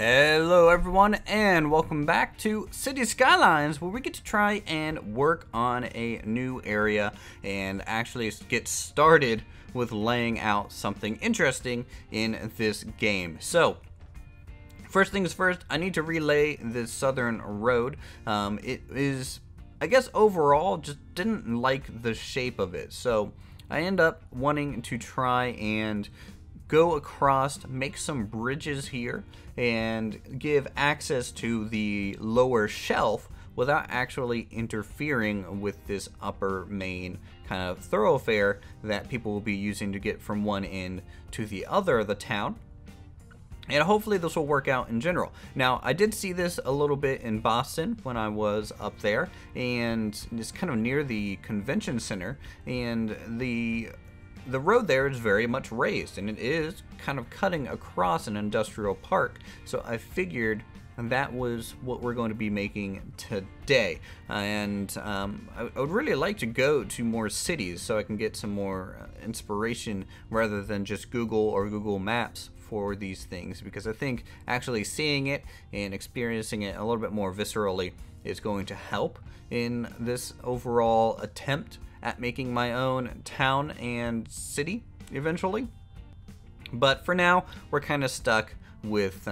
Hello everyone and welcome back to Cities Skylines, where we get to try and work on a new area and actually get started with laying out something interesting in this game. So first things first, I need to relay this southern road. It is, I guess overall, just didn't like the shape of it, so I end up wanting to try and go across, make some bridges here, and give access to the lower shelf without actually interfering with this upper main kind of thoroughfare that people will be using to get from one end to the other of the town. And hopefully this will work out in general. Now, I did see this a little bit in Boston when I was up there, and it's kind of near the convention center, and the road there is very much raised, and it is kind of cutting across an industrial park. So I figured that was what we're going to be making today. And I would really like to go to more cities so I can get some more inspiration rather than just Google or Google Maps for these things, because I think actually seeing it and experiencing it a little bit more viscerally is going to help in this overall attempt at making my own town and city eventually. But for now, we're kind of stuck with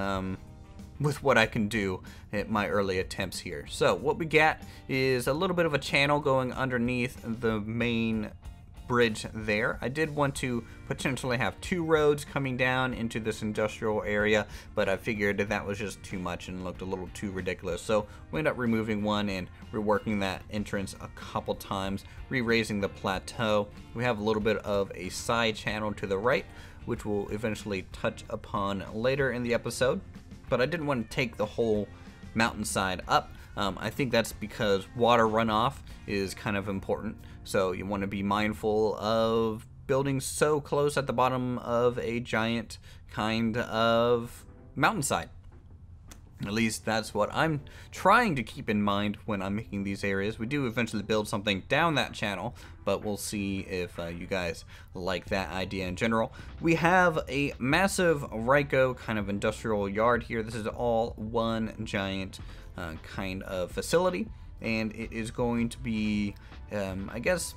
what I can do at my early attempts here. So what we got is a little bit of a channel going underneath the main bridge there. I did want to potentially have two roads coming down into this industrial area, but I figured that was just too much and looked a little too ridiculous. So we ended up removing one and reworking that entrance a couple times, re-raising the plateau. We have a little bit of a side channel to the right, which we'll eventually touch upon later in the episode. But I didn't want to take the whole mountainside up. I think that's because water runoff is kind of important. So you want to be mindful of building so close at the bottom of a giant kind of mountainside. At least that's what I'm trying to keep in mind when I'm making these areas. We do eventually build something down that channel, but we'll see if you guys like that idea in general. We have a massive Ryko kind of industrial yard here. This is all one giant kind of facility, and it is going to be I guess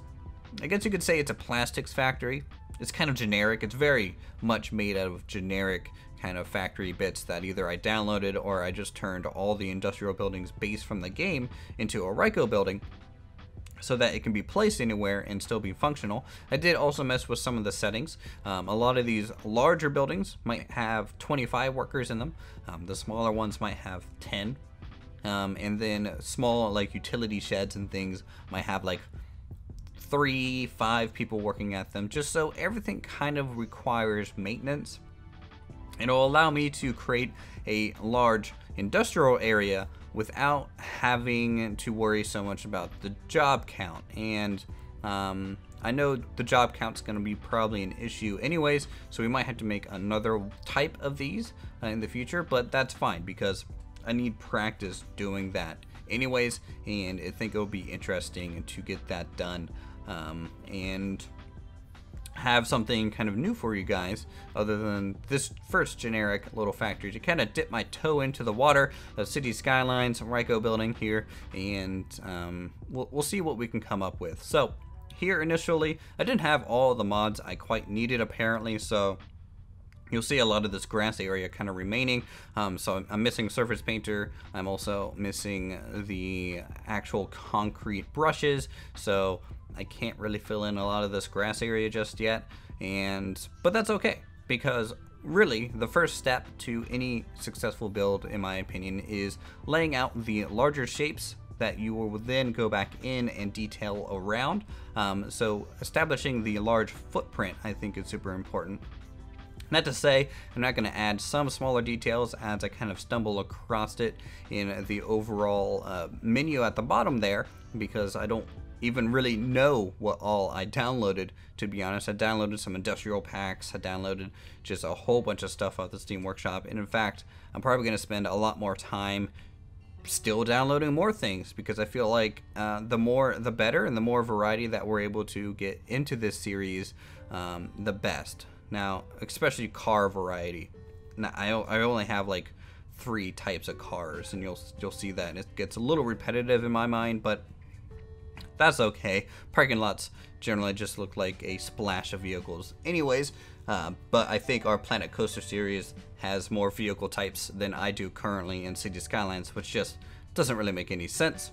you could say it's a plastics factory. It's kind of generic. It's very much made out of generic kind of factory bits that either I downloaded or I just turned all the industrial buildings based from the game into a Ryko building so that it can be placed anywhere and still be functional. I did also mess with some of the settings. A lot of these larger buildings might have 25 workers in them. The smaller ones might have 10. And then small like utility sheds and things might have like 3-5 people working at them, just so everything kind of requires maintenance. It'll allow me to create a large industrial area without having to worry so much about the job count. And I know the job count's going to be probably an issue anyways, so we might have to make another type of these in the future, but that's fine because I need practice doing that anyways, and I think it'll be interesting to get that done and have something kind of new for you guys other than this first generic little factory to kind of dip my toe into the water of Cities Skylines Ryko building here, and we'll see what we can come up with. So here initially, I didn't have all the mods I quite needed apparently, so you'll see a lot of this grass area kind of remaining. So I'm missing surface painter. I'm also missing the actual concrete brushes. So I can't really fill in a lot of this grass area just yet. But that's okay, because really the first step to any successful build, in my opinion, is laying out the larger shapes that you will then go back in and detail around. So establishing the large footprint, I think, is super important. Not to say I'm not going to add some smaller details as I kind of stumble across it in the overall menu at the bottom there, because I don't even really know what all I downloaded, to be honest. I downloaded some industrial packs, I downloaded just a whole bunch of stuff off the Steam Workshop, and in fact, I'm probably going to spend a lot more time still downloading more things, because I feel like the more the better, and the more variety that we're able to get into this series, the best. Now, especially car variety. Now, I only have like 3 types of cars, and you'll see that, and it gets a little repetitive in my mind, but that's okay. Parking lots generally just look like a splash of vehicles anyways, but I think our Planet Coaster series has more vehicle types than I do currently in Cities Skylines, which just doesn't really make any sense.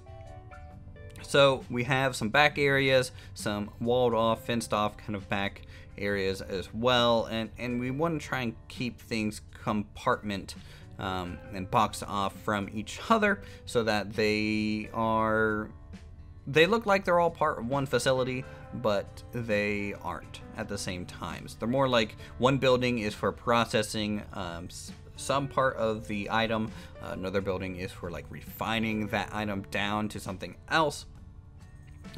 So we have some back areas, some walled off, fenced off kind of back areas as well, and we want to try and keep things compartment and boxed off from each other so that they look like they're all part of one facility, but they aren't at the same time. So they're more like one building is for processing some part of the item, another building is for like refining that item down to something else,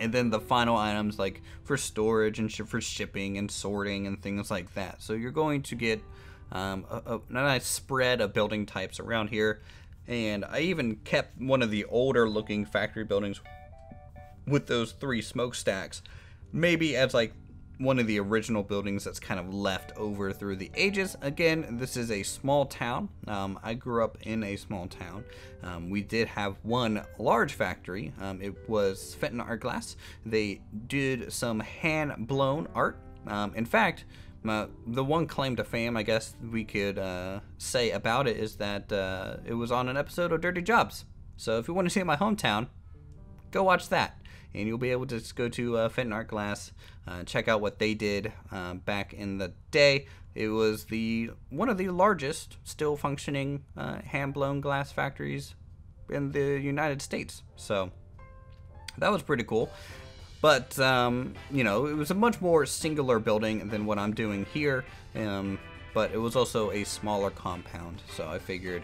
and then the final items like for storage and for shipping and sorting and things like that. So you're going to get a nice spread of building types around here, and I even kept one of the older looking factory buildings with those 3 smokestacks, maybe as like one of the original buildings that's kind of left over through the ages. Again, this is a small town. I grew up in a small town. We did have one large factory. It was Fenton Art Glass. They did some hand-blown art. In fact, the one claim to fame, I guess we could say about it, is that it was on an episode of Dirty Jobs. So if you want to see my hometown, go watch that, and you'll be able to just go to Fenton Art Glass, check out what they did back in the day. It was one of the largest still functioning hand-blown glass factories in the United States. So that was pretty cool. But, you know, it was a much more singular building than what I'm doing here, but it was also a smaller compound, so I figured,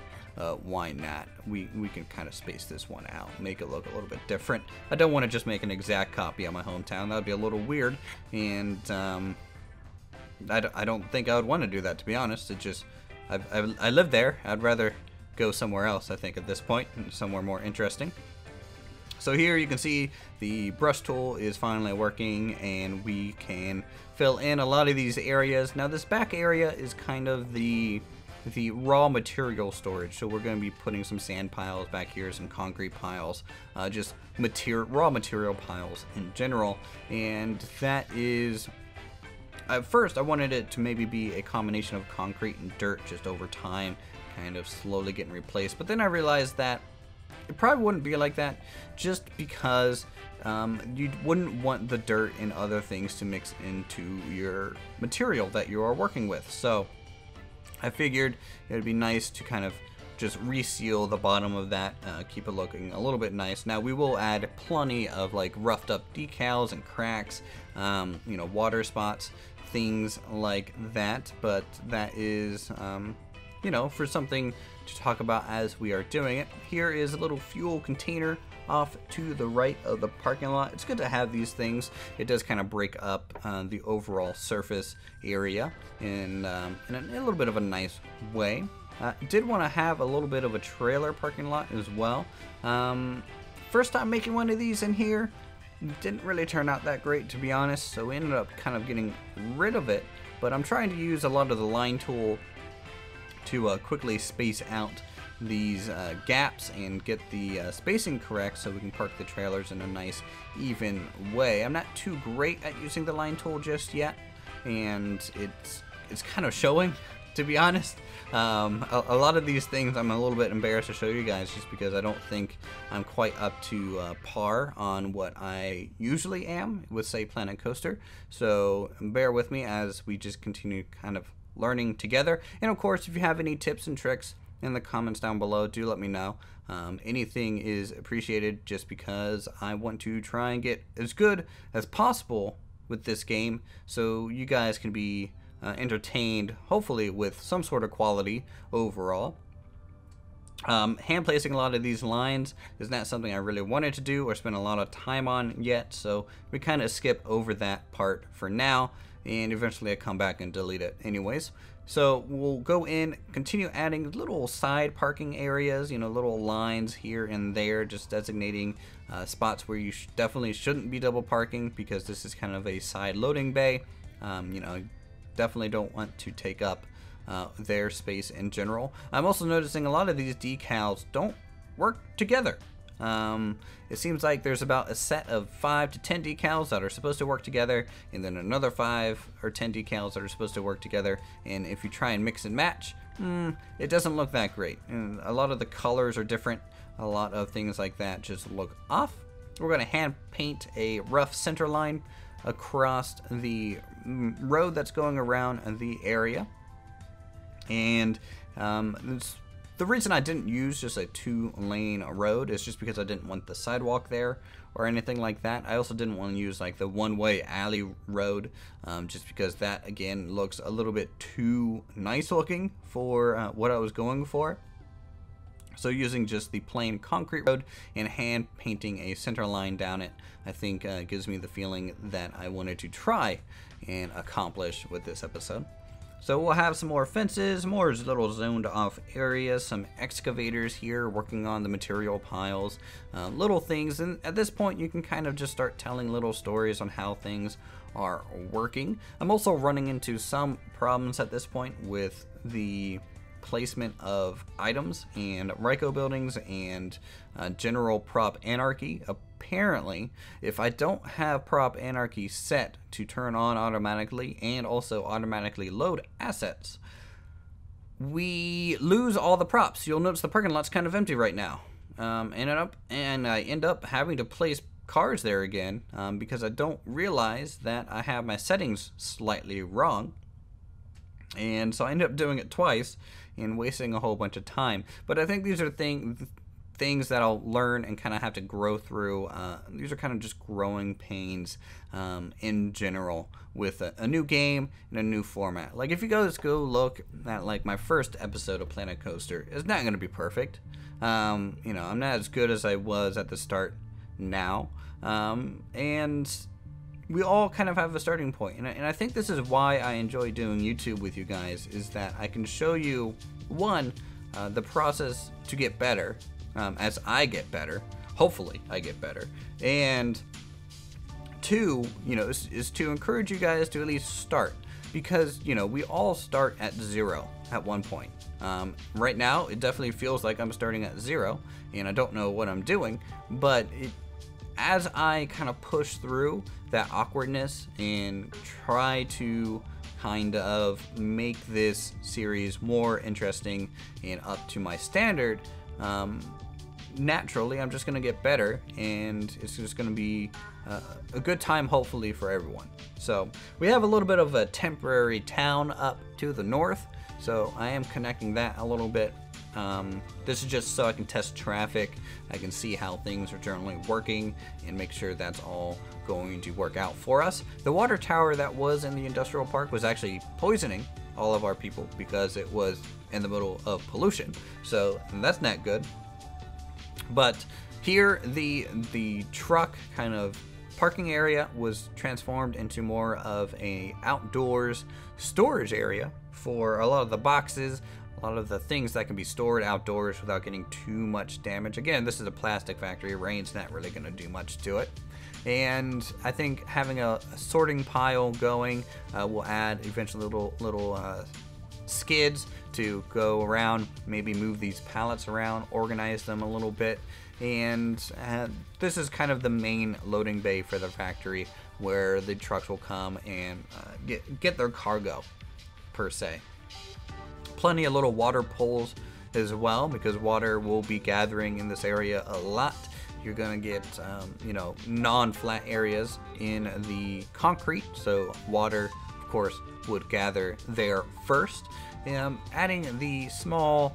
why not? We can kind of space this one out, make it look a little bit different. I don't want to just make an exact copy of my hometown. That would be a little weird, and I don't think I would want to do that, to be honest. It just, I live there. I'd rather go somewhere else, I think, at this point, somewhere more interesting. So here you can see the brush tool is finally working, and we can fill in a lot of these areas. Now this back area is kind of the raw material storage, so we're going to be putting some sand piles back here, some concrete piles, just raw material piles in general. And that is, at first I wanted it to maybe be a combination of concrete and dirt just over time, kind of slowly getting replaced, but then I realized that it probably wouldn't be like that, just because you wouldn't want the dirt and other things to mix into your material that you are working with. So I figured it would be nice to kind of just reseal the bottom of that, keep it looking a little bit nice. Now we will add plenty of like roughed up decals and cracks, you know, water spots, things like that, but that is you know, for something to talk about as we are doing it. Here is a little fuel container off to the right of the parking lot. It's good to have these things. It does kind of break up the overall surface area in a little bit of a nice way. Did want to have a little bit of a trailer parking lot as well. First time making one of these in here, didn't really turn out that great, to be honest, so we ended up kind of getting rid of it, but I'm trying to use a lot of the line tool to quickly space out these gaps and get the spacing correct so we can park the trailers in a nice even way. I'm not too great at using the line tool just yet, and it's kind of showing, to be honest. A lot of these things I'm a little bit embarrassed to show you guys just because I don't think I'm quite up to par on what I usually am with, say, Planet Coaster. So bear with me as we just continue kind of learning together. And of course, if you have any tips and tricks in the comments down below, do let me know. Anything is appreciated, just because I want to try and get as good as possible with this game so you guys can be entertained, hopefully with some sort of quality overall. Hand placing a lot of these lines is not something I really wanted to do or spend a lot of time on yet, so we kind of skip over that part for now, and eventually I come back and delete it anyways. So we'll go in, continue adding little side parking areas, you know, little lines here and there, just designating spots where you definitely shouldn't be double parking, because this is kind of a side loading bay. You know, definitely don't want to take up their space in general. I'm also noticing a lot of these decals don't work together. It seems like there's about a set of 5 to 10 decals that are supposed to work together, and then another 5 or 10 decals that are supposed to work together, and if you try and mix and match, it doesn't look that great. And a lot of the colors are different, a lot of things like that just look off. We're going to hand paint a rough center line across the road that's going around the area, and the reason I didn't use just a 2-lane road is just because I didn't want the sidewalk there or anything like that. I also didn't want to use like the one-way alley road, just because that again looks a little bit too nice looking for what I was going for. So using just the plain concrete road and hand painting a center line down it, I think gives me the feeling that I wanted to try and accomplish with this episode. So we'll have some more fences, more little zoned off areas, some excavators here working on the material piles, little things. And at this point you can kind of just start telling little stories on how things are working. I'm also running into some problems at this point with the placement of items and Ryko buildings and general prop anarchy. Apparently, if I don't have prop anarchy set to turn on automatically and also automatically load assets, we lose all the props. You'll notice the parking lot's kind of empty right now. And I end up having to place cars there again because I don't realize that I have my settings slightly wrong. And so I end up doing it twice and wasting a whole bunch of time. But I think these are things that I'll learn and kind of have to grow through. These are kind of just growing pains in general with a new game and a new format. Like if you go look at like my first episode of Planet Coaster, it's not going to be perfect. I'm not as good as I was at the start now. And we all kind of have a starting point, and I think this is why I enjoy doing YouTube with you guys, is that I can show you, one, the process to get better, as I get better, hopefully I get better, and two, is to encourage you guys to at least start, because, we all start at 0 at one point. Right now, it definitely feels like I'm starting at 0, and I don't know what I'm doing, but as I kind of push through that awkwardness and try to kind of make this series more interesting and up to my standard, naturally I'm just going to get better, and it's just going to be a good time hopefully for everyone. So we have a little bit of a temporary town up to the north, so I am connecting that a little bit. This is just so I can test traffic, I can see how things are generally working and make sure that's all going to work out for us. The water tower that was in the industrial park was actually poisoning all of our people because it was in the middle of pollution, so that's not good. But here the truck kind of parking area was transformed into more of a outdoors storage area for a lot of the boxes, a lot of the things that can be stored outdoors without getting too much damage. Again, this is a plastic factory. Rain's not really going to do much to it. And I think having a sorting pile going will add eventually little skids to go around, maybe move these pallets around, organize them a little bit. And this is kind of the main loading bay for the factory where the trucks will come and get their cargo, per se. Plenty of little water poles as well, because water will be gathering in this area a lot. You're gonna get non-flat areas in the concrete, so water of course would gather there first. Adding the small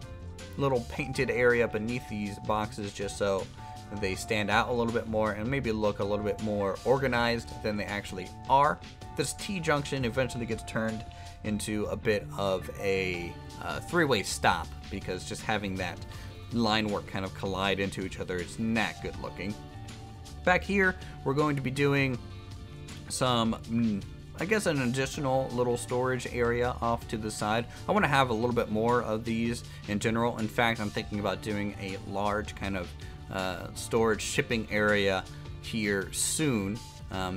little painted area beneath these boxes just so they stand out a little bit more and maybe look a little bit more organized than they actually are. This T-junction eventually gets turned into a bit of a three-way stop, because just having that line work kind of collide into each other is not good looking. Back here, we're going to be doing some, I guess, an additional little storage area off to the side. I want to have a little bit more of these in general. In fact, I'm thinking about doing a large kind of storage shipping area here soon.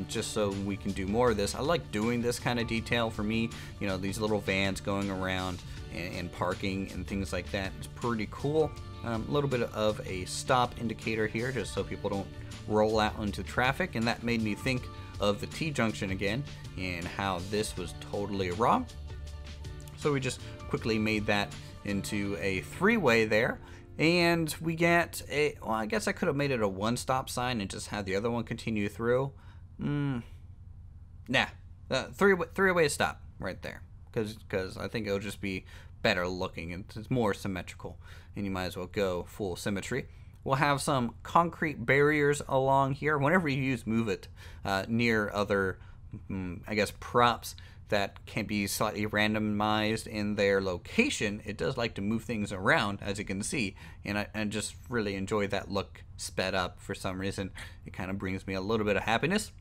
Just so we can do more of this. I like doing this kind of detail. For me, these little vans going around and parking and things like that. It's pretty cool. A little bit of a stop indicator here just so people don't roll out into traffic, and that made me think of the T-junction again and how this was totally wrong. So we just quickly made that into a three-way there, and we get a, well, I guess I could have made it a one-stop sign and just had the other one continue through. Three-way stop right there, because I think it'll just be better looking and it's more symmetrical, and you might as well go full symmetry. We'll have some concrete barriers along here. Whenever you use move it near other, I guess, props that can be slightly randomized in their location, it does like to move things around, as you can see, and I just really enjoy that look sped up for some reason. It kind of brings me a little bit of happiness.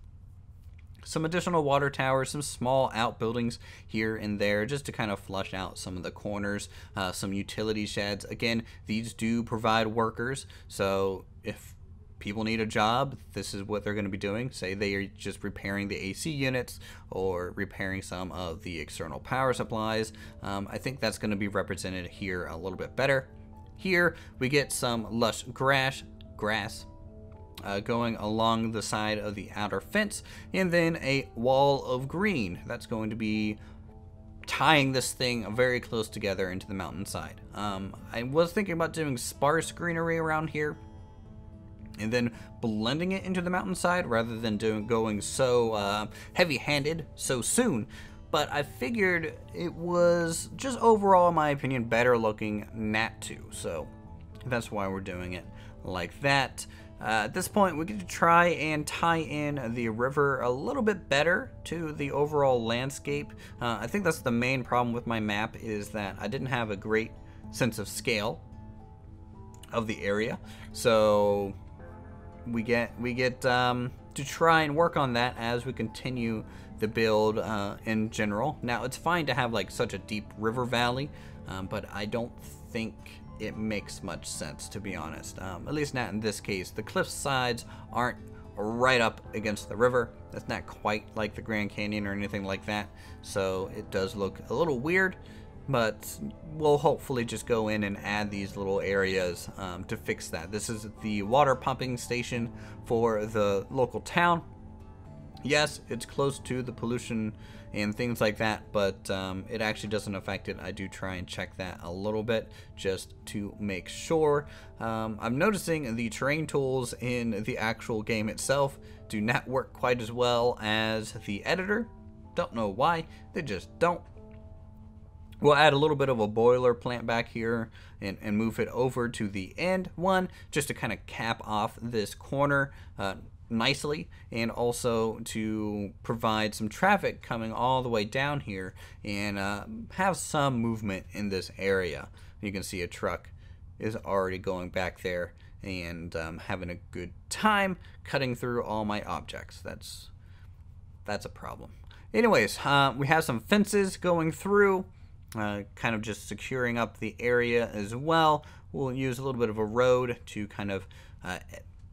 Some additional water towers, some small outbuildings here and there just to kind of flush out some of the corners, some utility sheds. Again, these do provide workers, so if people need a job, this is what they're going to be doing. Say they are just repairing the AC units or repairing some of the external power supplies. I think that's going to be represented here a little bit better. Here we get some lush grass going along the side of the outer fence, and then a wall of green that's going to be tying this thing very close together into the mountainside. I was thinking about doing sparse greenery around here and then blending it into the mountainside rather than going so heavy-handed so soon, but I figured it was just overall, in my opinion, better looking not to, so that's why we're doing it like that. At this point, we get to try and tie in the river a little bit better to the overall landscape. I think that's the main problem with my map, is that I didn't have a great sense of scale of the area. So we get to try and work on that as we continue the build in general. Now, it's fine to have like such a deep river valley, but I don't think it makes much sense, to be honest. At least not in this case. The cliff sides aren't right up against the river. That's not quite like the Grand Canyon or anything like that, so it does look a little weird, but we'll hopefully just go in and add these little areas to fix that. This is the water pumping station for the local town. Yes, it's close to the pollution and things like that, but it actually doesn't affect it. I do try and check that a little bit just to make sure. I'm noticing the terrain tools in the actual game itself do not work quite as well as the editor. Don't know why, they just don't. We'll add a little bit of a boiler plant back here and move it over to the end one just to kind of cap off this corner nicely, and also to provide some traffic coming all the way down here and have some movement in this area. You can see a truck is already going back there and having a good time cutting through all my objects. That's a problem. Anyways, we have some fences going through, kind of just securing up the area as well. We'll use a little bit of a road to kind of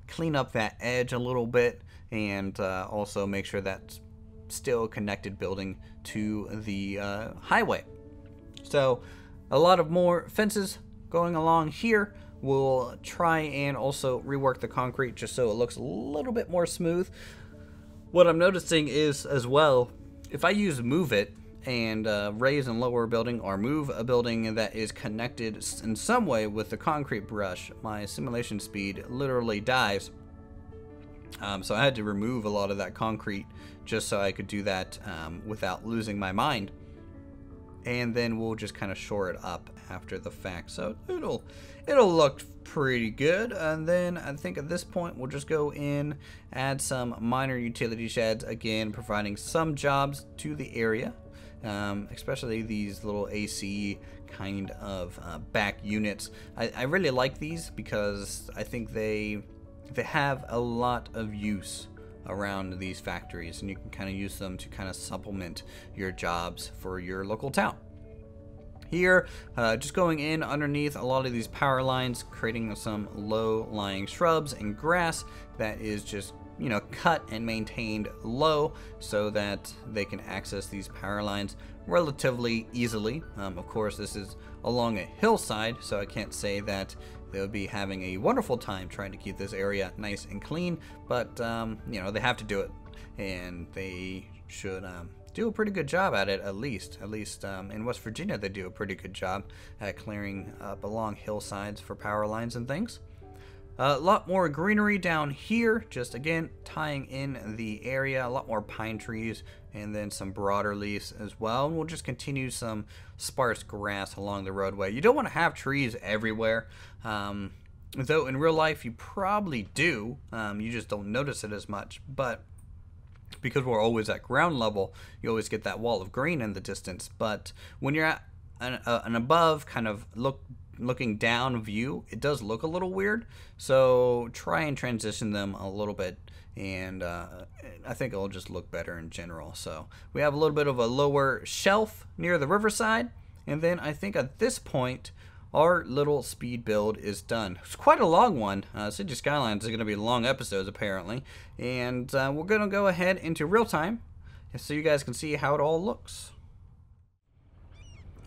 clean up that edge a little bit, and also make sure that's still a connected building to the highway. So a lot of more fences going along here. We'll try and also rework the concrete just so it looks a little bit more smooth. What I'm noticing is as well, if I use move it and raise and lower a building, or move a building that is connected in some way with the concrete brush, my simulation speed literally dies. So I had to remove a lot of that concrete just so I could do that without losing my mind. And then we'll just kind of shore it up after the fact. So it'll look pretty good. And then I think at this point we'll just go in, add some minor utility sheds, again providing some jobs to the area. Especially these little AC kind of back units. I really like these because I think they have a lot of use around these factories, and you can kind of use them to kind of supplement your jobs for your local town. Here, just going in underneath a lot of these power lines, creating some low-lying shrubs and grass that is just you know, cut and maintained low so that they can access these power lines relatively easily. Of course, this is along a hillside, so I can't say that they'll be having a wonderful time trying to keep this area nice and clean, but you know, they have to do it, and they should do a pretty good job at it. At least in West Virginia, they do a pretty good job at clearing up along hillsides for power lines and things. A lot more greenery down here, just again tying in the area. A lot more pine trees and then some broader leaves as well. And we'll just continue some sparse grass along the roadway. You don't want to have trees everywhere, though in real life you probably do. You just don't notice it as much. But because we're always at ground level, you always get that wall of green in the distance. But when you're at an above kind of looking down view, it does look a little weird, so try and transition them a little bit, and I think it'll just look better in general. So we have a little bit of a lower shelf near the riverside, and then I think at this point our little speed build is done. It's quite a long one. Cities Skylines is going to be long episodes apparently, and we're going to go ahead into real time so you guys can see how it all looks.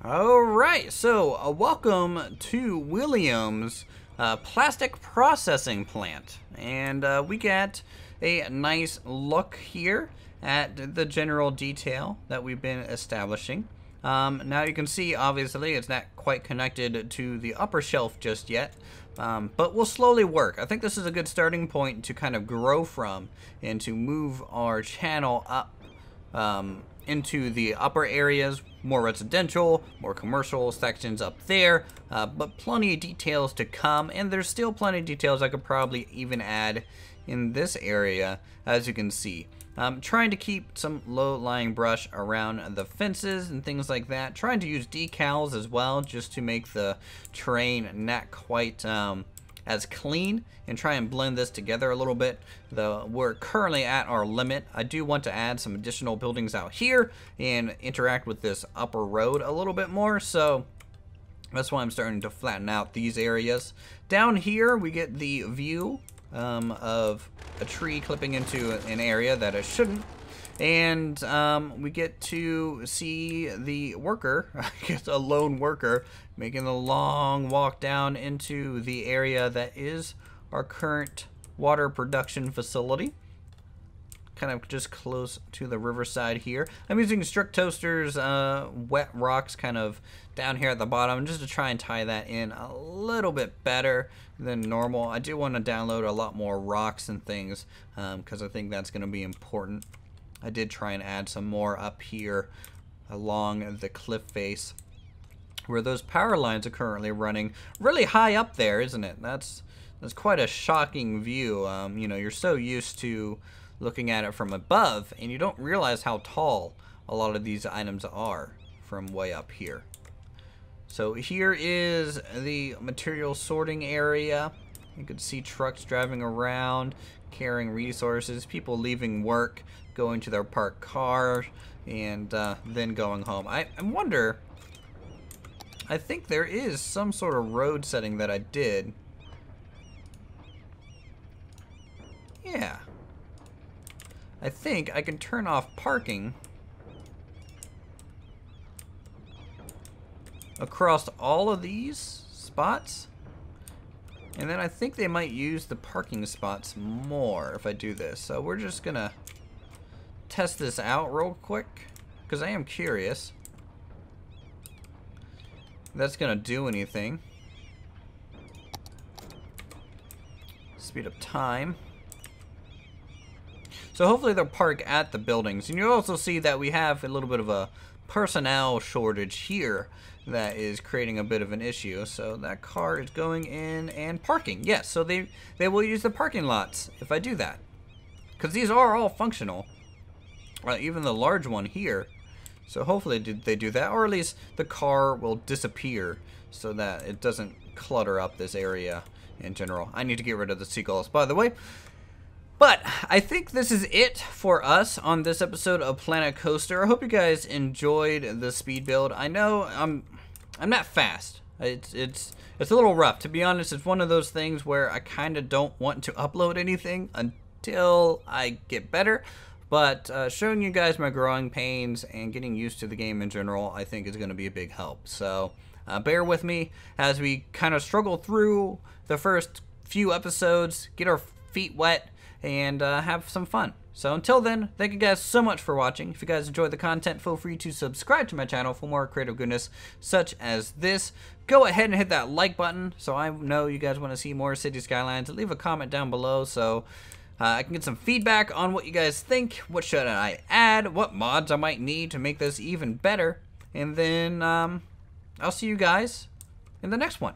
Alright, so welcome to Williams' plastic processing plant, and we get a nice look here at the general detail that we've been establishing. Now you can see obviously it's not quite connected to the upper shelf just yet, but we'll slowly work. I think this is a good starting point to kind of grow from and to move our channel up into the upper areas, more residential, more commercial sections up there, but plenty of details to come, and there's still plenty of details I could probably even add in this area, as you can see. Trying to keep some low-lying brush around the fences and things like that, trying to use decals as well just to make the terrain not quite as clean, and try and blend this together a little bit, though we're currently at our limit. I do want to add some additional buildings out here and interact with this upper road a little bit more, so that's why I'm starting to flatten out these areas. Down here we get the view of a tree clipping into an area that it shouldn't, and we get to see the worker, I guess a lone worker, making a long walk down into the area that is our current water production facility. Kind of just close to the riverside here. I'm using Strict Toaster's wet rocks kind of down here at the bottom just to try and tie that in a little bit better than normal. I do want to download a lot more rocks and things because I think that's going to be important. I did try and add some more up here along the cliff face where those power lines are currently running really high up there, isn't it? That's quite a shocking view. You know, you're so used to looking at it from above and you don't realize how tall a lot of these items are from way up here. So here is the material sorting area. You can see trucks driving around, carrying resources, people leaving work, going to their parked car, and then going home. I wonder, I think there is some sort of road setting that I did. Yeah. I think I can turn off parking across all of these spots, and then I think they might use the parking spots more if I do this. So we're just gonna test this out real quick because I am curious if that's gonna do anything. Speed up time. So hopefully they'll park at the buildings. And you'll also see that we have a little bit of a personnel shortage here that is creating a bit of an issue. So that car is going in and parking. Yes, so they will use the parking lots if I do that. Because these are all functional. Even the large one here. So hopefully they do that. Or at least the car will disappear so that it doesn't clutter up this area in general. I need to get rid of the seagulls, by the way. But I think this is it for us on this episode of Planet Coaster. I hope you guys enjoyed the speed build. I know I'm not fast. It's a little rough, to be honest. It's one of those things where I kind of don't want to upload anything until I get better. But showing you guys my growing pains and getting used to the game in general, I think is going to be a big help. So bear with me as we kind of struggle through the first few episodes, get our feet wet, and have some fun. So until then, thank you guys so much for watching. If you guys enjoyed the content, feel free to subscribe to my channel for more creative goodness such as this. Go ahead and hit that like button so I know you guys want to see more Cities Skylines. Leave a comment down below so I can get some feedback on what you guys think. What should I add? What mods I might need to make this even better? And then I'll see you guys in the next one.